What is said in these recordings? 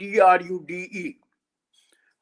TRUDE।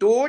2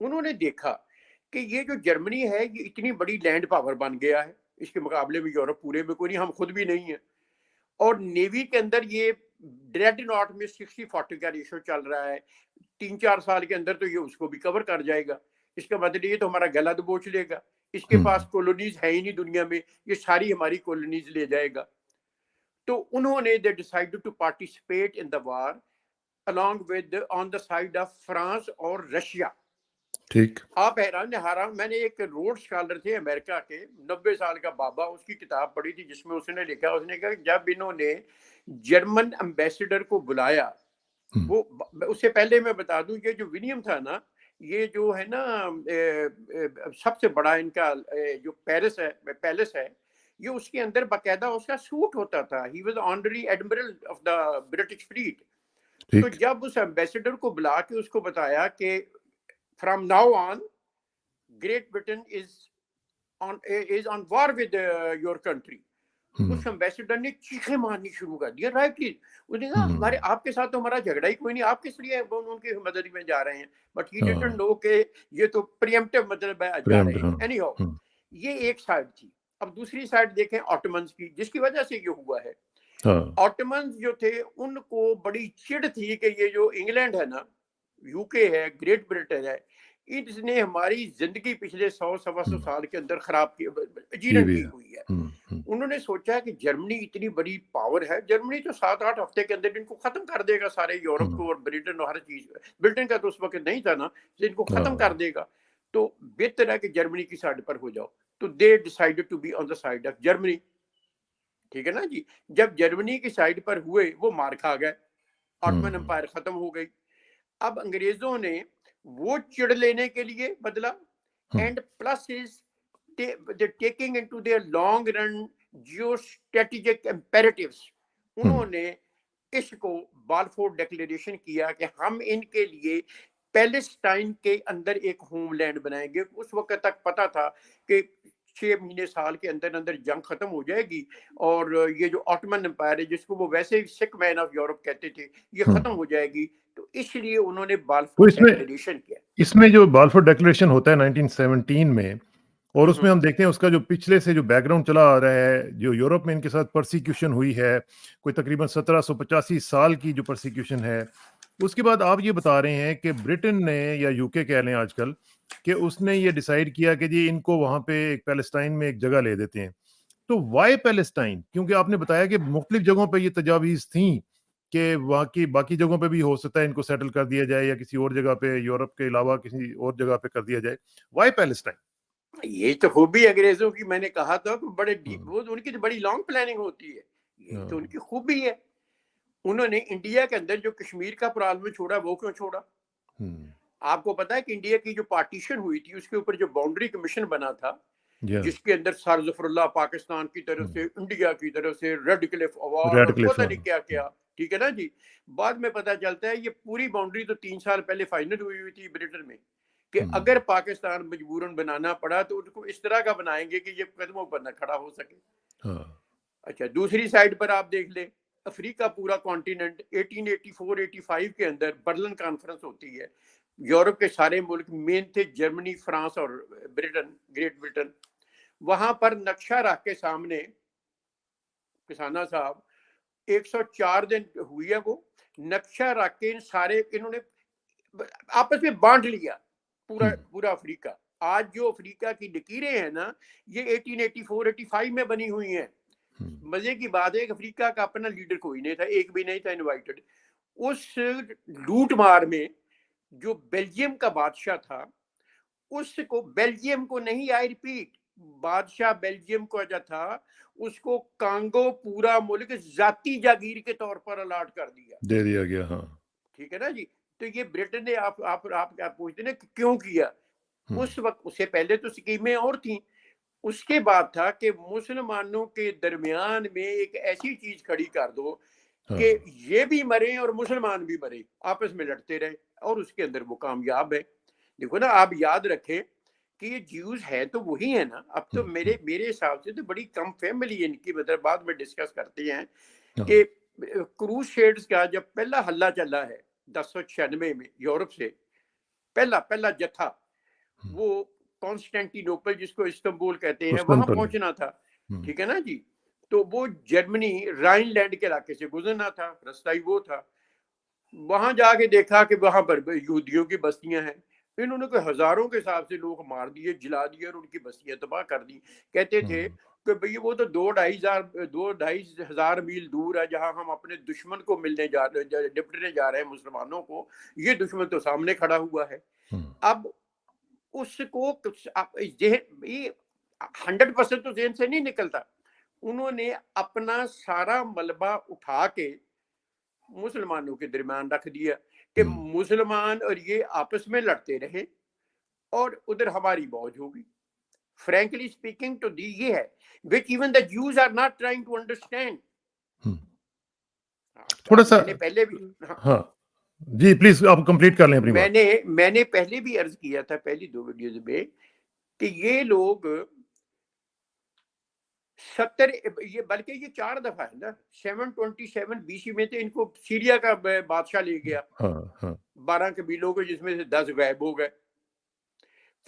انہوں نے دیکھا کہ یہ جو جرمنی ہے یہ اتنی بڑی لینڈ پاور بن گیا ہے، اس کے مقابلے میں یورپ پورے میں کوئی نہیں، ہم خود بھی نہیں ہیں، اور نیوی کے اندر یہ ڈریڈ ناٹ میں 60-40 کا ریشو چل رہا ہے، 3-4 سال کے اندر تو یہ اس کو بھی کور کر جائے گا، اس کا مطلب یہ تو ہمارا گلا دبوچ لے گا، اس کے پاس کالونیز ہے ہی نہیں دنیا میں، یہ ساری ہماری کالونیز لے جائے گا۔ تو انہوں نے they decided to participate in the war along with on the side of France اور رشیا۔ ٹھیک، آپ حیران، میں نے ایک روڈ اسکالر تھے امریکہ کے 90 سال کا بابا، اس کی کتاب پڑھی تھی جس میں اس نے لکھا، اس نے کہا کہ جب انہوں نے جرمن امبیسڈر کو بلایا، وہ اس سے پہلے میں بتا دوں یہ جو ولیم تھا نا، یہ جو ہے نا سب سے بڑا ان کا جو پیلس ہے، یہ اس کے اندر باقاعدہ اس کا سوٹ ہوتا تھا، he was honorary admiral of the British flat. تو جب اس امبیسڈر کو بلا کے اس کو بتایا کہ from now on Great Britain is on war with your country، اس امبیسڈر نے چیخیں مارنی شروع کر دیا، رائٹلی اس نے کہا ہمارے آپ کے ساتھ تو ہمارا جھگڑا ہی کوئی نہیں، آپ کس لیے ان کی مدد میں جا رہے ہیں، بٹ ہی ڈڈنٹ نو کہ یہ تو پریمپٹیو مطلب ہے جا رہے ہیں۔ اینی ہاؤ یہ ایک سائڈ تھی۔ اب دوسری سائڈ دیکھیں آٹومنز کی، جس کی وجہ سے یہ ہوا ہے۔ آٹومنز جو تھے ان کو بڑی چڑ تھی کہ یہ جو انگلینڈ ہے نا، یو کے ہے، گریٹ برٹن ہے، اس نے ہماری زندگی پچھلے 100-125 سال کے اندر خراب کی، اجیرن کی ہوئی ہے۔ انہوں نے سوچا کہ جرمنی اتنی بڑی پاور ہے، جرمنی تو 7-8 ہفتے کے اندر ان کو ختم کر دے گا، سارے یورپ کو اور برٹن اور ہر چیز، برٹن کا تو اس وقت نہیں تھا نا، ان کو ختم کر دے گا، تو بہتر ہے کہ جرمنی کی سائڈ پر ہو جاؤ۔ تو they decided to be on the side of Germany, ٹھیک ہے نا جی۔ جب جرمنی کی سائڈ پر ہوئے وہ مار کھا گئے، آٹمن امپائر ختم ہو گئی۔ اب انگریزوں نے وہ چڑ لینے کے لیے بدلا، and plus is taking into their long run geostrategic imperatives, انہوں نے اس کو بالفور ڈیکلیریشن کیا کہ ہم ان کے لیے پیلسٹائن کے اندر ایک ہوم لینڈ بنائیں گے۔ اس وقت تک پتا تھا کہ 6 مہینے سال کے اندر اندر جنگ ختم ہو جائے گی، اور یہ جو آٹمن امپائر ہے جس کو وہ ویسے ہی سک مین آف یورپ کہتے تھے، یہ ختم ہو جائے گی، تو اس لیے انہوں نے بالفور ڈیکلیریشن کیا۔ اس میں جو بالفور ڈیکلیریشن ہوتا ہے 1917 میں، اور اس میں ہم دیکھتے ہیں اس کا جو پچھلے سے جو بیک گراؤنڈ چلا آ رہا ہے، جو یورپ میں ان کے ساتھ پرسیکیوشن ہوئی ہے، کوئی تقریباً 1785 سال کی جو پرسیکیوشن ہے، اس کے بعد آپ یہ بتا رہے ہیں کہ برٹن نے یا یو کے کہہ لیں آج کل، کہ اس نے یہ ڈیسائیڈ کیا کہ جی ان کو وہاں پہ ایک پیلسٹائن میں ایک جگہ لے دیتے ہیں۔ تو وائی پیلسٹائن؟ کیونکہ آپ نے بتایا کہ مختلف جگہوں پہ یہ تجاویز تھیں کہ وہاں کی باقی جگہوں پہ بھی ہو سکتا ہے ان کو سیٹل کر دیا جائے، یا کسی اور جگہ پہ یورپ کے علاوہ کسی اور جگہ پہ کر دیا جائے۔ Why Palestine? یہ تو خوبی انگریزوں کی، میں نے کہا تھا کہ بڑے وہ ان کی بڑی لانگ پلاننگ ہوتی ہے، یہ تو ان کی خوبی ہے۔ انہوں نے انڈیا کے اندر جو کشمیر کا پرابلم چھوڑا، وہ کیوں چھوڑا؟ آپ کو پتا ہے کہ انڈیا کی جو پارٹیشن ہوئی تھی اس کے اوپر جو باؤنڈری کمیشن بنا تھا، جس کے اندر سر ظفر اللہ پاکستان کی طرف سے، انڈیا کی طرف سے، ریڈ کلف اوارڈ اور پتہ نہیں کیا کیا، ٹھیک ہے نا جی۔ بعد میں پتہ چلتا ہے یہ پوری باؤنڈری تو 3 سال پہلے فائنل ہوئی تھی برٹن میں، کہ اگر پاکستان مجبوراً بنانا پڑا تو ان کو اس طرح کا بنائیں گے کہ یہ قدموں پر نہ کھڑا ہو سکے۔ اچھا، دوسری سائڈ پر آپ دیکھ لیں، افریقہ پورا کانٹیننٹ 1884-85 کے اندر برلن کانفرنس ہوتی ہے، یورپ کے سارے ملک مین تھے، جرمنی، فرانس اور برٹن، گریٹ برٹن۔ وہاں پر نقشہ رکھ کے سامنے کسانہ صاحب 104 دن ہوئی ہے، وہ نقشہ رکھ کے سارے انہوں نے آپس میں بانٹ لیا پورا افریقہ۔ آج جو افریقہ کی لکیریں ہیں نا، یہ 1884-85 میں بنی ہوئی ہیں۔ مزے کی بات ہے کہ افریقہ کا اپنا لیڈر کوئی نہیں تھا، ایک بھی نہیں تھا انوائٹڈ۔ اس لوٹ مار میں جو بیلجیم کا بادشاہ تھا، اس کو بیلجیم کو نہیں، آئی ریپیٹ، بادشاہ بیلجیم کو جو تھا اس کو کانگو پورا ملک ذاتی جاگیر کے طور پر الاٹ کر دے دیا گیا۔ ہاں، ٹھیک ہے نا جی۔ تو یہ برٹن نے آپ کیا پوچھتے ہیں کہ کیوں کیا؟ اس وقت، اس سے پہلے تو سکیمیں اور تھیں، اس کے بعد تھا کہ مسلمانوں کے درمیان میں ایک ایسی چیز کھڑی کر دو کہ یہ بھی مرے اور مسلمان بھی مرے، آپس میں لڑتے رہے، اور اس کے اندر وہ کامیاب ہے۔ دیکھو نا، آپ یاد رکھیں کہ یہ جیوز ہے تو وہی ہے نا۔ اب تو میرے حساب سے تو بڑی کم فیملی ان کی، مطلب بعد میں ڈسکس کرتے ہیں کہ کروز شیڈز کا جب پہلا حلہ چلا ہے 1096 میں یورپ سے، پہلا جتھا وہ کانسٹینٹینوپل جس کو استنبول کہتے ہیں وہاں قسطنطنیہ۔ پہنچنا تھا، ہم، ٹھیک ہے نا جی. تو وہ جرمنی رائن لینڈ کے علاقے سے گزرنا تھا، رستہ ہی وہ تھا. وہاں جا کے دیکھا کہ وہاں پر یہودیوں کی بستیاں ہیں. انہوں نے کوئی ہزاروں کے حساب سے لوگ مار دیے، جلا دیے اور ان کی بستیاں تباہ کر دی. کہتے تھے کہ بھئی وہ تو 2-2.5 ہزار میل دور ہے جہاں ہم اپنے دشمن کو ملنے نپٹنے جا رہے ہیں مسلمانوں کو، یہ دشمن تو سامنے کھڑا ہوا ہے. اب اس کو 100% تو ذہن سے نہیں نکلتا. انہوں نے اپنا سارا ملبہ اٹھا کے مسلمانوں کے درمیان رکھ دیا کہ مسلمان اور یہ آپس میں لڑتے رہے اور ادھر ہماری موج ہوگی. فرینکلی اسپیکنگ تو یہ ہے which even the Jews are not trying to understand. تھوڑا سا میں نے پہلے بھی ہاں جی پلیز آپ کمپلیٹ کر لیں اپنی بات. میں نے پہلے بھی عرض کیا تھا پہلی 2 ویڈیوز میں کہ یہ لوگ 70 یہ بلکہ یہ 4 دفعہ ہے نا. 727 BC میں تو ان کو سیریا کا بادشاہ لے گیا 12 قبیلوں کو جس میں سے 10 غائب ہو گئے.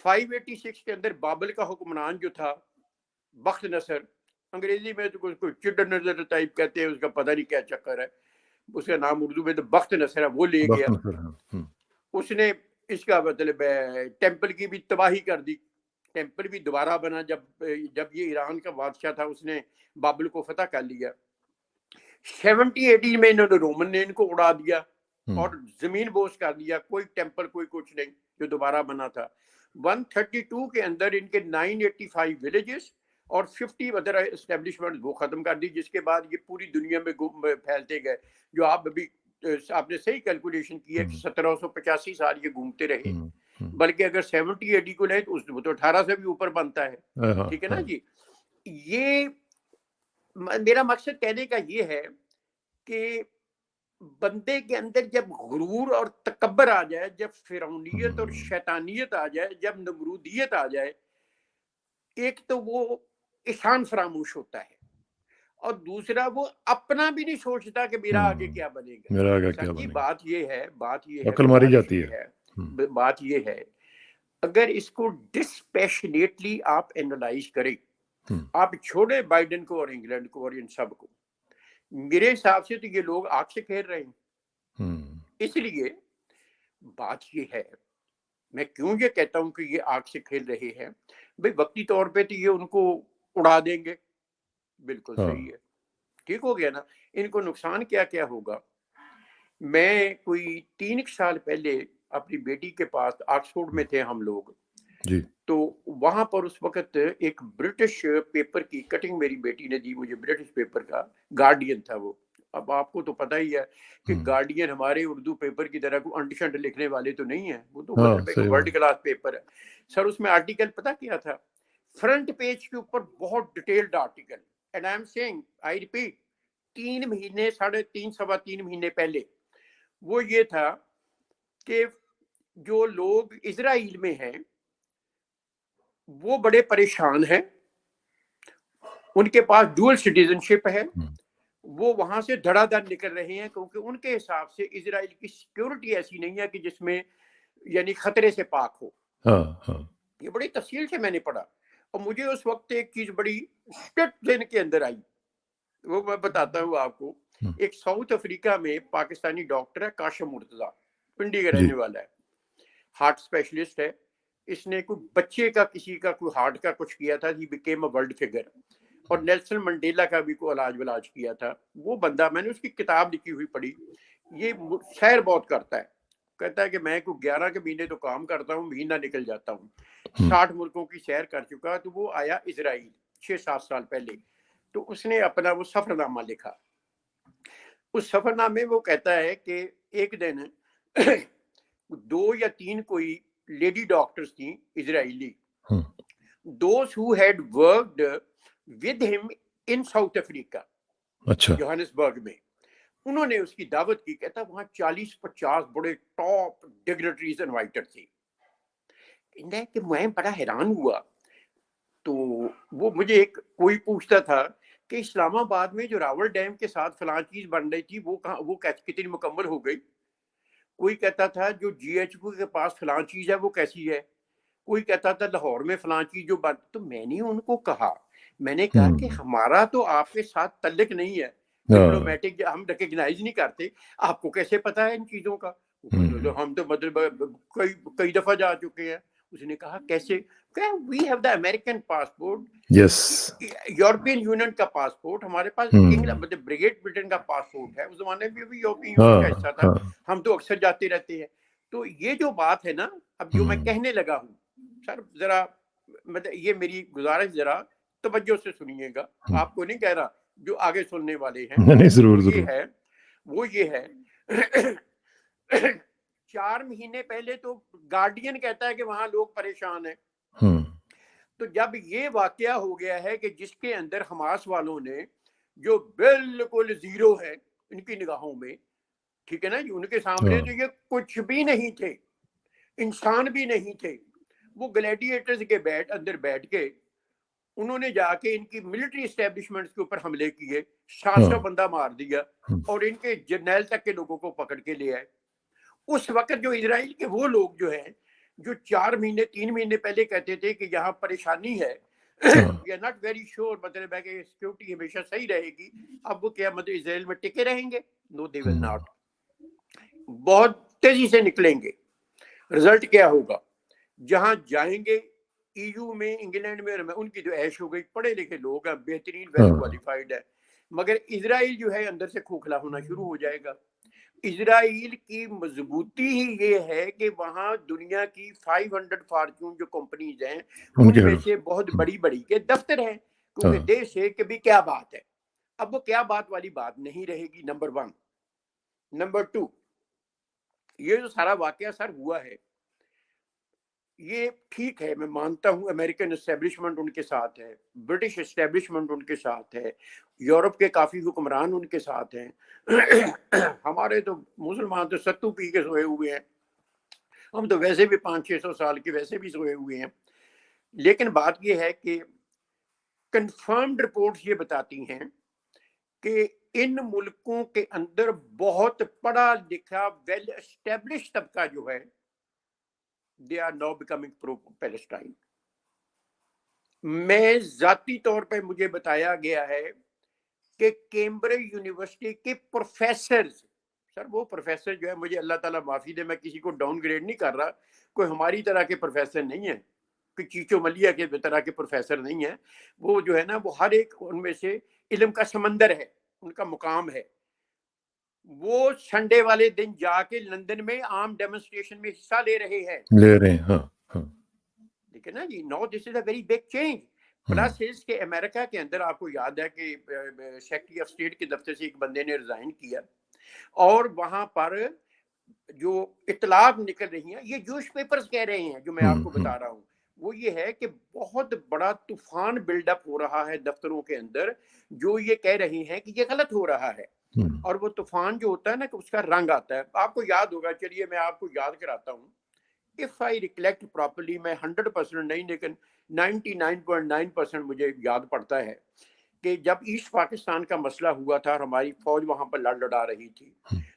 586 کے اندر بابل کا حکمران جو تھا بخت نصر، انگریزی میں تو کوئی چڈ نظر ٹائپ کہتے ہیں، اس کا پتہ نہیں کیا چکر ہے، اس کا نام اردو میں تو بخت نصر ہے، وہ لے گیا. اس نے اس کا مطلب ٹیمپل کی بھی تباہی کر دی. ٹیمپل بھی دوبارہ بنا جب یہ ایران کا بادشاہ تھا، اس نے بابل کو فتح کر لیا. 70 میں انہوں نے رومن نے ان کو اڑا دیا اور زمین بوس کر دیا. کوئی ٹیمپل کوئی کچھ نہیں جو دوبارہ بنا تھا. 132 کے اندر ان کے 985 ولیجز اور 50 ادر اسٹیبلشمنٹ وہ ختم کر دی، جس کے بعد یہ پوری دنیا میں پھیلتے گئے. جو آپ نے صحیح کیلکولیشن کی ہے کہ 1785 سال یہ گھومتے رہے. بلکہ اگر 70 AD کو لیں تو وہ تو 18 سے بھی اوپر بنتا ہے. ٹھیک ہے نا جی. یہ میرا مقصد کہنے کا یہ ہے کہ بندے کے اندر جب غرور اور تکبر آ جائے، جب فرعونیت اور شیطانیت آ جائے، جب نمرودیت آ جائے، ایک تو وہ احسان فراموش ہوتا ہے اور دوسرا وہ اپنا بھی نہیں سوچتا کہ میرا آگے کیا بنے گا. میرا آگے کیا بنے گا. بات یہ ہے عقل ماری جاتی ہے. بات یہ ہے اگر اس کو ڈسپیشنیٹلی آپ اینالائز کریں، آپ چھوڑے بائیڈن کو اور انگلینڈ کو اور ان سب کو، میرے حساب سے تو یہ لوگ آگ سے کھیل رہے ہیں. اس لیے بات یہ ہے، میں کیوں یہ کہتا ہوں کہ یہ آگ سے کھیل رہے ہیں، بھئی وقتی طور پہ تو یہ ان کو اڑا دیں گے، بالکل صحیح ہے، ٹھیک ہو گیا نا. ان کو نقصان کیا کیا ہوگا. میں کوئی 3 سال پہلے اپنی بیٹی کے پاس آکسفورڈ میں تھے ہم لوگ جی، تو وہاں پر اس وقت ایک برٹش پیپر کی کٹنگ میری بیٹی نے دی مجھے، برٹش پیپر کا گارڈین تھا وہ. اب آپ کو تو پتہ ہی ہے کہ گارڈین ہمارے اردو پیپر کی طرح کو انٹ شنٹ لکھنے والے تو نہیں ہیں، وہ تو مطلب ایک ورلڈ کلاس پیپر ہے. سر اس میں آرٹیکل پتہ کیا تھا، فرنٹ پیج کے اوپر بہت detailed article, and I am seeing I repeat 3 مہینے 3.5 مہینے پہلے وہ یہ تھا کہ جو لوگ اسرائیل میں ہیں وہ بڑے پریشان ہیں، ان کے پاس ڈوئل سٹیزن شپ ہے، وہ وہاں سے دھڑا دھڑ نکل رہے ہیں کیونکہ ان کے حساب سے اسرائیل کی سیکیورٹی ایسی نہیں ہے کہ جس میں یعنی خطرے سے پاک ہو. یہ بڑی تفصیل سے میں نے پڑھا اور مجھے اس وقت ایک چیز بڑی اسٹٹ ذہن کے اندر آئی، وہ میں بتاتا ہوں آپ کو. ایک ساؤتھ افریقہ میں پاکستانی ڈاکٹر ہے کاشم مرتضیٰ، پنڈی کا رہنے والا ہے، ہارٹ اسپیشلسٹ ہے. اس نے کوئی بچے کا کسی کا کوئی ہارٹ کا کچھ کیا تھا، he became a world figure, اور نیلسن منڈیلا کا بھی کوئی علاج کیا تھا. وہ بندہ میں نے اس کی کتاب لکھی ہوئی پڑھی، یہ سیر بہت کرتا ہے، کہتا ہے کہ میں کوئی 11 کے مہینے تو کام کرتا ہوں، مہینہ نکل جاتا ہوں، 60 ملکوں کی سیر کر چکا. تو وہ آیا اسرائیل 6-7 سال پہلے، تو اس نے اپنا وہ سفر نامہ لکھا. اس سفر نامے وہ کہتا ہے کہ ایک دن 2 یا 3 کوئی لیڈی ڈاکٹرز تھیں اسرائیلی، those who had worked with him in South Africa, Johannesburg میں، انہوں نے اس کی دعوت کی. کہتا وہاں 40-50 بڑے ٹاپ ڈگنیٹریز انوائٹڈ تھے. کہ میں بڑا حیران ہوا. تو وہ مجھے کوئی پوچھتا تھا کہ اسلام آباد میں جو راول ڈیم کے ساتھ فلاں چیز بن رہی تھی وہ کتنی مکمل ہو گئی. کوئی کہتا تھا جو GHQ کے پاس فلاں چیز ہے وہ کیسی ہے. کوئی کہتا تھا لاہور میں فلاں چیز جو بات، تو میں نے ان کو کہا، میں نے کہا کہ ہمارا تو آپ کے ساتھ تعلق نہیں ہے، ڈپلومیٹک ہم ریکگنائز نہیں کرتے، آپ کو کیسے پتا ہے ان چیزوں کا؟ ہم تو مطلب کئی دفعہ جا چکے ہیں۔ اس نے کہا کیسے؟ We have the American passport, European Union کا پاسپورٹ، ہمارے پاس انگلینڈ مطلب بریگیڈ بریٹن کا پاسپورٹ ہے، اس زمانے میں بھی یورپین یونین کا حصہ تھا، ہم تو اکثر جاتے رہتے ہیں۔ تو یہ جو بات ہے نا، اب جو میں کہنے لگا ہوں سر، ذرا مطلب یہ میری گزارش ذرا توجہ سے سنیے گا، آپ کو نہیں کہہ رہا، جو آگے سننے والے ہیں، وہ یہ ہے 4 مہینے پہلے تو گارڈین کہتا ہے کہ وہاں لوگ پریشان ہیں، تو جب یہ واقعہ ہو گیا ہے کہ جس کے اندر حماس والوں نے جو بالکل زیرو ہے ان کی نگاہوں میں، ٹھیک ہے نا جی، ان کے سامنے تو یہ کچھ بھی نہیں تھے، انسان بھی نہیں تھے، وہ گلیڈیٹرز کے اندر بیٹھ کے انہوں نے جا کے ان کی ملٹری اسٹیبلشمنٹس کے اوپر حملے کیے، 700 بندہ مار دیا، اور ان کے جرنیل تک کے لوگوں کو پکڑ کے لے آئے۔ اس وقت جو اسرائیل کے وہ لوگ جو ہیں جو 4 مہینے 3 مہینے پہلے کہتے تھے کہ یہاں پریشانی ہے، we are not very sure، مطلب ہے کہ سیکورٹی ہمیشہ صحیح رہے گی، اب وہ کیا مطلب اسرائیل میں ٹکے رہیں گے؟ نو دے ول ناٹ، بہت تیزی سے نکلیں گے۔ رزلٹ کیا ہوگا؟ جہاں جائیں گے ای یو میں، انگلینڈ میں، ان کی جو عیش ہو گئی، پڑھے لکھے لوگ ہیں، بہترین ویل کوالیفائڈ ہے، مگر اسرائیل جو ہے اندر سے کھوکھلا ہونا شروع ہو جائے گا۔ اسرائیل کی مضبوطی ہی یہ ہے کہ وہاں دنیا کی 500 فارچون جو کمپنیز ہیں ان میں سے بہت بڑی بڑی کے دفتر ہیں، کیونکہ دیش ہے کہ بھی کیا بات ہے۔ اب وہ کیا بات والی بات نہیں رہے گی، نمبر 1۔ نمبر 2، یہ جو سارا واقعہ سر ہوا ہے، یہ ٹھیک ہے، میں مانتا ہوں امریکن اسٹیبلشمنٹ ان کے ساتھ ہے، برٹش اسٹیبلشمنٹ ان کے ساتھ ہے، یورپ کے کافی حکمران ان کے ساتھ ہیں، ہمارے تو مسلمان تو ستو پی کے سوئے ہوئے ہیں، ہم تو ویسے بھی 500-600 سال کے ویسے بھی سوئے ہوئے ہیں۔ لیکن بات یہ ہے کہ کنفرمڈ رپورٹس یہ بتاتی ہیں کہ ان ملکوں کے اندر بہت پڑھا لکھا ویل اسٹیبلش طبقہ جو ہے they are now becoming pro-Palestine۔ میں ذاتی طور پہ مجھے بتایا گیا ہے کہ کیمبرج یونیورسٹی کے پروفیسرز، سر وہ پروفیسر جو ہے، مجھے اللہ تعالیٰ معافی دے، میں کسی کو ڈاؤن گریڈ نہیں کر رہا، کوئی ہماری طرح کے پروفیسر نہیں ہیں، کوئی چیچو ملیا کے طرح کے پروفیسر نہیں ہیں، وہ جو ہے نا وہ ہر ایک ان میں سے علم کا سمندر ہے، ان کا مقام ہے۔ وہ سنڈے والے دن جا کے لندن میں عام ڈیمونسٹریشن میں حصہ لے رہے ہیں، ٹھیک ہے نا جی۔ No this is a very big change. Plus اس کے امریکہ کے اندر آپ کو یاد ہے کہ سیکرٹری آف اسٹیٹ کے دفتر سے ایک بندے نے ریزائن کیا، اور وہاں پر جو اطلاعات نکل رہی ہیں، یہ نیوز پیپرز کہہ رہے ہیں جو میں آپ کو بتا رہا ہوں، وہ یہ ہے کہ بہت بڑا طوفان بلڈ اپ ہو رہا ہے دفتروں کے اندر، جو یہ کہہ رہے ہیں کہ یہ غلط ہو رہا ہے، اور وہ طوفان جو ہوتا ہے نا کہ اس کا رنگ آتا ہے، آپ کو یاد ہوگا، چلیے میں آپ کو یاد کراتا ہوں، if I recollect properly، میں 100% نہیں لیکن 99.9% مجھے یاد پڑتا ہے کہ جب ایسٹ پاکستان کا مسئلہ ہوا تھا اور ہماری فوج وہاں پر لڑا رہی تھی،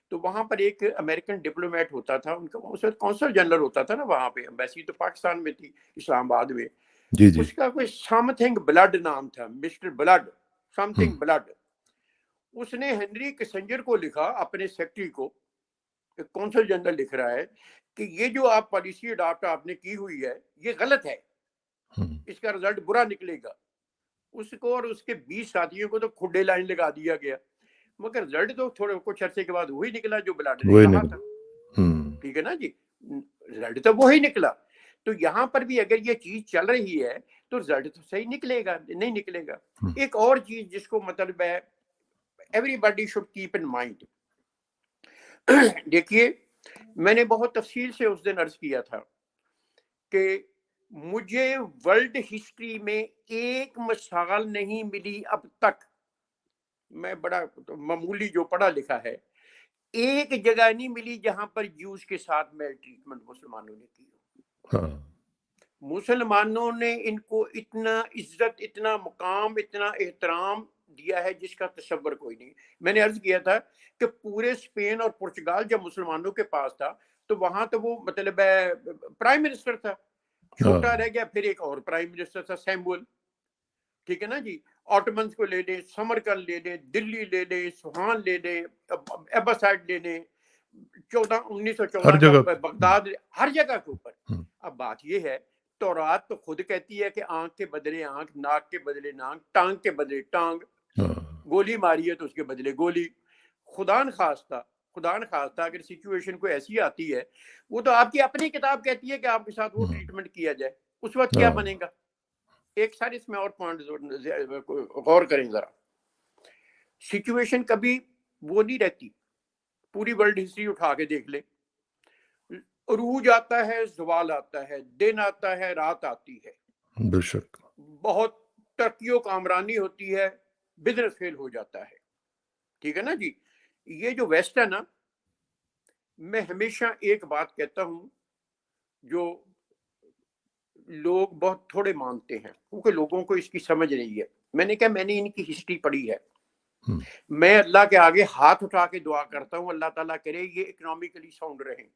تو وہاں پر ایک امریکن ڈپلومیٹ ہوتا تھا، ان کا اس وقت کونسل جنرل ہوتا تھا نا وہاں پہ، ایمبیسی تو پاکستان میں تھی، اسلام آباد میں، اس کا کوئی سم تھنگ بلڈ نام تھا، mister blood, something blood. اس نے ہنری کسنجر کو لکھا، اپنے سیکرٹری کو، کونسل جنرل لکھ رہا ہے کہ یہ جو آپ پالیسی اڈاپٹ آپ نے کی ہوئی ہے یہ غلط ہے، اس کا رزلٹ برا نکلے گا۔ اس کو اور اس کے 20 ساتھیوں کو تو کھڈے لائن لگا دیا گیا، مگر رزلٹ تو تھوڑے کچھ عرصے کے بعد وہی نکلا جو بلڈ نے کہا تھا، ٹھیک ہے نا جی، رزلٹ تو وہی نکلا۔ تو یہاں پر بھی اگر یہ چیز چل رہی ہے تو رزلٹ تو صحیح نکلے گا، نہیں نکلے گا۔ ایک اور چیز جس کو مطلب ہے everybody should keep in mind، دیکھیے میں نے بہت تفصیل سے اس دن عرض کیا تھا کہ مجھے ورلڈ ہسٹری میں ایک مثال نہیں ملی اب تک، میں بڑا معمولی جو پڑھا لکھا ہے، ایک جگہ نہیں ملی جہاں پر جوز کے ساتھ میل ٹریٹمنٹ مسلمانوں نے کی۔ مسلمانوں نے ان کو اتنا عزت، اتنا مقام، اتنا احترام دیا ہے جس کا تصور کوئی نہیں۔ میں نے عرض کیا تھا کہ پورے اسپین اور پرتگال جب مسلمانوں کے پاس تھا تو وہاں تو وہ مطلب ہے پرائم منسٹر تھا، چھوٹا رہ گیا پھر ایک اور پرائم منسٹر تھا سیمول، ٹھیک ہے نا جی، آٹومنس کو لے لیں، سمرکند لے لیں، دلی لے لیں، سوہان لے لیں، ایباسائڈ لے لیں، 1914 ہر جگہ کا بغداد، ہر جگہ کے اوپر۔ ہم، اب بات یہ ہے، تورات تو خود کہتی ہے کہ آنکھ کے بدلے آنکھ، ناک کے بدلے ناک، ٹانگ کے بدلے ٹانگ، ہاں، گولی ماری ہے تو اس کے بدلے گولی۔ خدا نخواستہ اگر سچویشن کوئی ایسی آتی ہے، وہ تو آپ کی اپنی کتاب کہتی ہے کہ آپ کے ساتھ وہ ہم، ٹریٹمنٹ کیا جائے، اس وقت کیا ہاں، بنے گا؟ ایک ساتھ اس میں اور پوائنٹ غور کریں ذرا، سچویشن کبھی وہ نہیں رہتی، پوری ورلڈ ہسٹری اٹھا کے دیکھ لیں، عروج آتا ہے، زوال آتا ہے، دن آتا ہے، رات آتی ہے، بے شک، بہت ترقی و کامرانی ہوتی ہے، بزنس فیل ہو جاتا ہے، ٹھیک ہے نا جی۔ یہ جو ویسٹ ہے نا، میں ہمیشہ ایک بات کہتا ہوں جو لوگ بہت تھوڑے مانتے ہیں، کیونکہ لوگوں کو اس کی سمجھ نہیں ہے۔ میں نے کہا میں نے ان کی ہسٹری پڑھی ہے، ہم، میں اللہ کے آگے ہاتھ اٹھا کے دعا کرتا ہوں اللہ تعالیٰ کرے یہ اکنامکلی ساؤنڈ رہیں،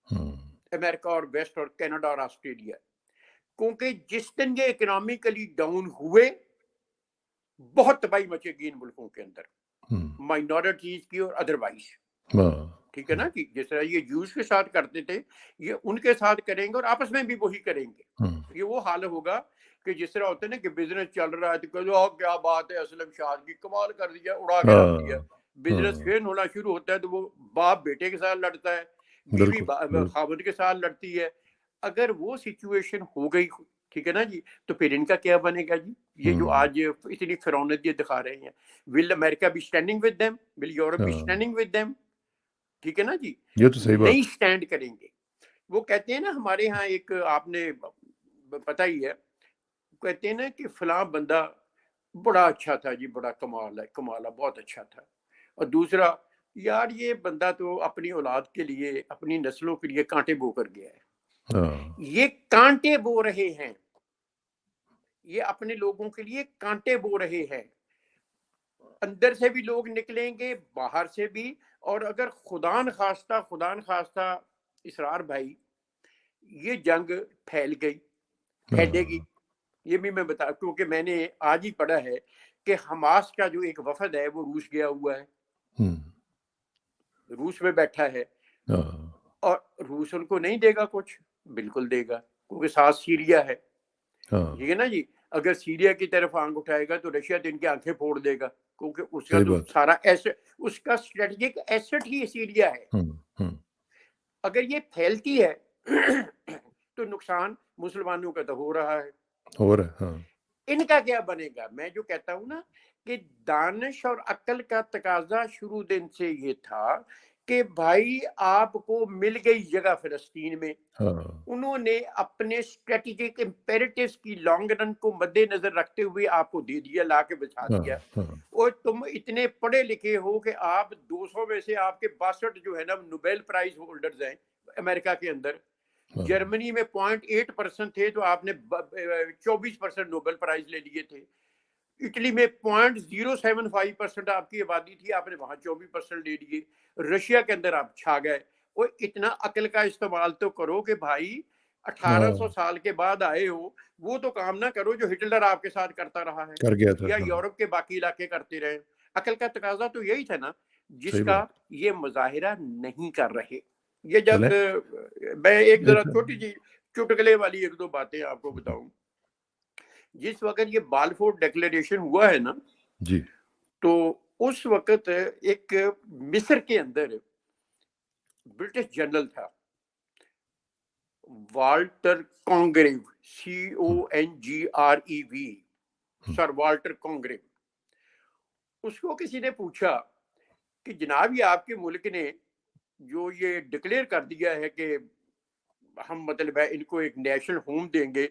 ہم، امریکہ اور ویسٹ اور کینیڈا اور آسٹریلیا، کیونکہ جس دن یہ اکنامکلی ڈاؤن ہوئے بہت تباہی مچے گی ان ملکوں کے اندر، ہم، مائنورٹیز کی اور ادروائز، ہاں، ٹھیک ہے نا کہ جس طرح یہ جوز کے ساتھ کرتے تھے یہ ان کے ساتھ کریں گے، اور آپس میں بھی وہی کریں گے۔ ہم، یہ وہ حال ہوگا کہ جس طرح ہوتا ہے نا کہ بزنس چل رہا ہے تو کہو کیا بات ہے، اسلم شاد کی کمال کر دیا، اڑا کے رکھ دیا۔ ہاں، بزنس ہاں، فیل ہونا شروع ہوتا ہے تو وہ باپ بیٹے کے ساتھ لڑتا ہے، بیوی بالکل، خاوند کے ساتھ لڑتی ہے۔ اگر وہ سچویشن ہو گئی، ٹھیک ہے نا جی، تو پھر ان کا کیا بنے گا جی؟ یہ جو ہم، آج اتنی فرونیت دکھا رہے ہیں، will America be standing with them, will Europe be ہاں، اسٹینڈنگ ود دیم، ٹھیک ہے نا جی، یہ تو صحیح بات نہیں سٹینڈ کریں گے۔ وہ کہتے ہیں نا ہمارے ہاں ایک، آپ نے پتہ ہی ہے، کہتے ہیں نا کہ فلاں بندہ بڑا اچھا تھا جی، بڑا کمالا بہت اچھا تھا، اور دوسرا یار یہ بندہ تو اپنی اولاد کے لیے، اپنی نسلوں کے لیے کانٹے بو کر گیا ہے۔ ہاں، یہ کانٹے بو رہے ہیں، یہ اپنے لوگوں کے لیے کانٹے بو رہے ہیں، اندر سے بھی لوگ نکلیں گے، باہر سے بھی، اور اگر خدا نخواستہ اسرار بھائی یہ جنگ پھیل گئی، پھیلے گی، ہاں، یہ بھی میں بتا، کیونکہ میں نے آج ہی پڑھا ہے کہ حماس کا جو ایک وفد ہے وہ روس گیا ہوا ہے، ہم، روس میں بیٹھا ہے، ہاں، اور روس ان کو نہیں دے گا کچھ، بالکل دے گا، کیونکہ ساتھ سیریا ہے، ہاں، ٹھیک ہے نا جی۔ اگر سیریا کی طرف آنکھ اٹھائے گا تو رشیا تو ان کی آنکھیں پھوڑ دے گا، کیونکہ اس کا صحیح تو بات، سارا ایسٹ، اس کا اسٹریٹجک ایسٹ ہی سیریا ہے۔ ہم، ہم، اگر یہ پھیلتی ہے تو نقصان مسلمانوں کا تو ہو رہا ہے، ہو رہا ہے، ہاں، ان کا کیا بنے گا؟ میں جو کہتا ہوں نا کہ دانش اور عقل کا تقاضا شروع دن سے یہ تھا کہ بھائی آپ کو مل گئی جگہ فلسطین میں، ہاں، انہوں نے اپنے اسٹریٹجک امپیریٹیوز کی لانگ رن کو مد نظر رکھتے ہوئے آپ کو دے دیا، لا کے بچا ہاں، دیا، ہاں، اور تم اتنے پڑھے لکھے ہو کہ آپ 200 میں سے آپ کے 62 جو ہے نا نوبیل پرائز ہولڈرز ہیں امریکہ کے اندر، ہاں، جرمنی میں 0.8% تھے تو آپ نے 24% نوبل پرائز لے لیے تھے، اٹلی میں 0.075% آپ کی آبادی تھی، آپ نے وہاں 24% لے لیے، رشیا کے اندر آپ چھا گئے۔ وہ اتنا عقل کا استعمال تو کرو کہ بھائی 1800 سال کے بعد آئے ہو، وہ تو کام نہ کرو جو ہٹلر آپ کے ساتھ کرتا رہا ہے کر گیا تھا، یا ہاں، یورپ کے باقی علاقے کرتے رہے۔ عقل کا تقاضا تو یہی تھا نا، جس صحیح کا بات، یہ مظاہرہ نہیں کر رہے۔ یہ جب چلیں، میں ایک ذرا ایک چھوٹی سی چٹکلے والی ایک دو باتیں آپ کو بتاؤں، جس وقت یہ بالفور ڈیکلیریشن ہوا ہے نا، جی، تو اس وقت ایک مصر کے اندر برٹش جنرل تھا والٹر کانگریو، CONGREV، سر والٹر کانگریو۔ اس کو کسی نے پوچھا کہ جناب یہ آپ کے ملک نے جو یہ ڈکلیئر کر دیا ہے کہ ہم مطلب ہے ان کو ایک نیشنل ہوم دیں گے،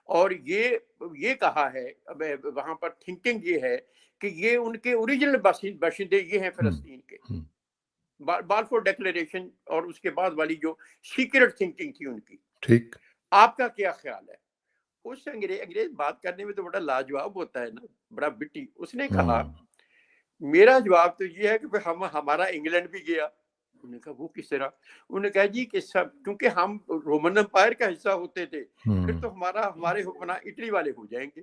اور یہ کہا ہے وہاں پر تھنکنگ یہ ہے کہ یہ ان کے اوریجنل باشندے یہ ہیں فلسطین کے، بالفور ڈیکلیریشن اور اس کے بعد والی جو سیکرٹ تھنکنگ تھی ان کی، ٹھیک، آپ کا کیا خیال ہے؟ اس انگریز بات کرنے میں تو بڑا لاجواب ہوتا ہے نا، بڑا بٹی۔ اس نے کہا میرا جواب تو یہ ہے کہ ہمارا انگلینڈ بھی گیا، انہوں نے کہا وہ کس طرح؟ انہوں نے کہا جی کہ سب کیونکہ ہم رومن امپائر کا حصہ ہوتے تھے پھر تو ہمارے حکمراں اٹلی والے ہو جائیں گے،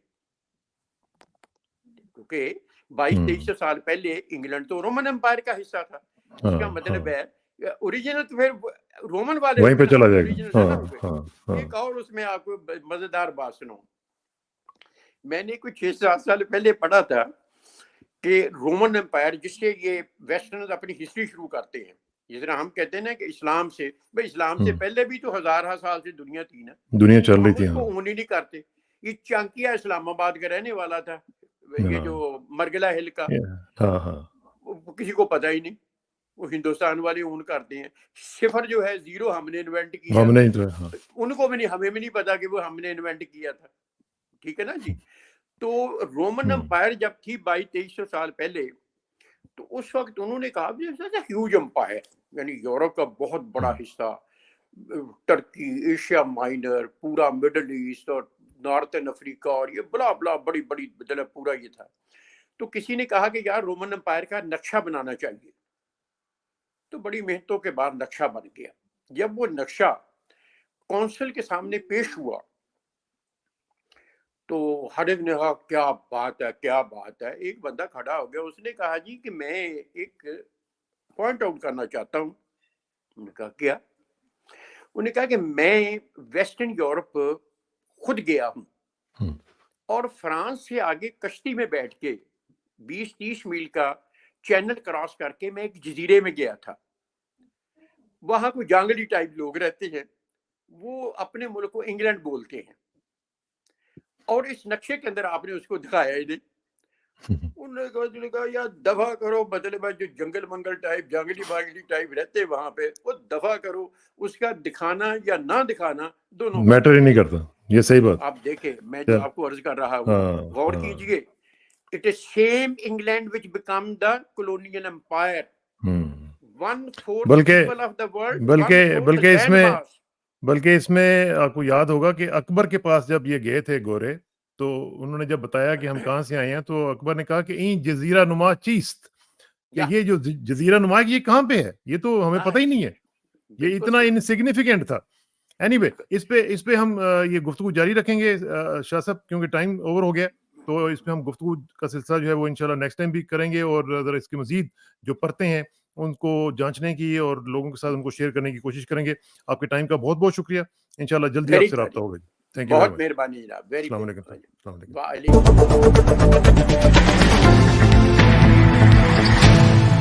کیونکہ 2200-2300 سال پہلے انگلینڈ تو رومن امپائر کا حصہ تھا، اس کا مطلب ہے اوریجنل تو پھر رومن والے وہیں پہ چلا جائے گا۔ ایک اور اس میں آپ کو مزیدار بات سناؤں، میں نے کچھ 6-7 سال پہلے پڑھا تھا کہ رومن امپائر جس سے یہ ویسٹرنز اپنی ہسٹری شروع کرتے ہیں، جس طرح ہم کہتے ہیں نا کہ اسلام سے، بھائی اسلام سے پہلے بھی تو ہزارہ سال سے دنیا تھی نا، دنیا چل رہی تھی، ہم اس کو اون ہی نہیں کرتے۔ یہ چانکیا اسلام آباد کا رہنے والا تھا، یہ جو مرگلا ہل کا، کسی کو پتہ ہی نہیں، وہ ہندوستان والے اون کرتے ہیں۔ صفر جو ہے زیرو ہم نے انوینٹ کیا، ان کو بھی نہیں، ہمیں بھی نہیں پتا کہ وہ ہم نے انوینٹ کیا تھا، ٹھیک ہے نا جی۔ تو رومن امپائر جب تھی 2200-2300 سال پہلے، تو اس وقت انہوں نے کہا ہیوج امپائر، یعنی یورپ کا بہت بڑا حصہ، ٹرکی، ایشیا مائنر، پورا مڈل ایسٹ اور نارتھن افریقہ اور یہ بلا بلا بڑی بڑی مطلب پورا یہ تھا۔ تو کسی نے کہا کہ یار رومن امپائر کا نقشہ بنانا چاہیے، تو بڑی محنتوں کے بعد نقشہ بن گیا۔ جب وہ نقشہ کونسل کے سامنے پیش ہوا تو ہر ایک نے کہا کیا بات ہے، کیا بات ہے۔ ایک بندہ کھڑا ہو گیا، اس نے کہا جی کہ میں ایک پوائنٹ آؤٹ کرنا چاہتا ہوں۔ انہوں نے کہا کیا؟ انہوں نے کہا کہ میں ویسٹرن یورپ خود گیا ہوں اور فرانس سے آگے کشتی میں بیٹھ کے 20-30 میل کا چینل کراس کر کے میں ایک جزیرے میں گیا تھا، وہاں کوئی جانگلی ٹائپ لوگ رہتے ہیں، وہ اپنے ملک کو انگلینڈ بولتے ہیں، اور اس نقشے کے اندر آپ نے اس کو دکھایا ہی نہیں۔ انہوں نے کہا یا دفع کرو، مطلب جو جنگل منگل ٹائپ جانگلی باغلی ٹائپ رہتے وہاں پہ، وہ دفع کرو، اس کا دکھانا یا نہ دکھانا دونوں میٹر ہی نہیں کرتا، یہ صحیح بات۔ آپ دیکھیں میں جو آپ کو عرض کر رہا ہوں، غور کیجئے، it is same England which become the colonial empire, 1/4 people of the world، بلکہ اس میں آپ کو یاد ہوگا کہ اکبر کے پاس جب یہ گئے تھے گورے، تو انہوں نے جب بتایا کہ ہم کہاں سے آئے ہیں، تو اکبر نے کہا کہ این جزیرہ نما چیست، کہ یہ جو جزیرہ نما یہ کہاں پہ ہے، یہ تو ہمیں پتہ ہی نہیں ہے، یہ اتنا انسگنیفیکنٹ تھا۔ اینی وے اس پہ ہم یہ گفتگو جاری رکھیں گے شاہ صاحب، کیونکہ ٹائم اوور ہو گیا، تو اس پہ ہم گفتگو کا سلسلہ جو ہے وہ انشاءاللہ نیکسٹ ٹائم بھی کریں گے، اور ذرا اس کے مزید جو پرتیں ہیں ان کو جانچنے کی اور لوگوں کے ساتھ ان کو شیئر کرنے کی کوشش کریں گے۔ آپ کے ٹائم کا بہت بہت شکریہ، انشاءاللہ جلدی آپ سے رابطہ ہوگا۔ تھینک یو، بہت مہربانی جناب، السلام علیکم۔ وعلیکم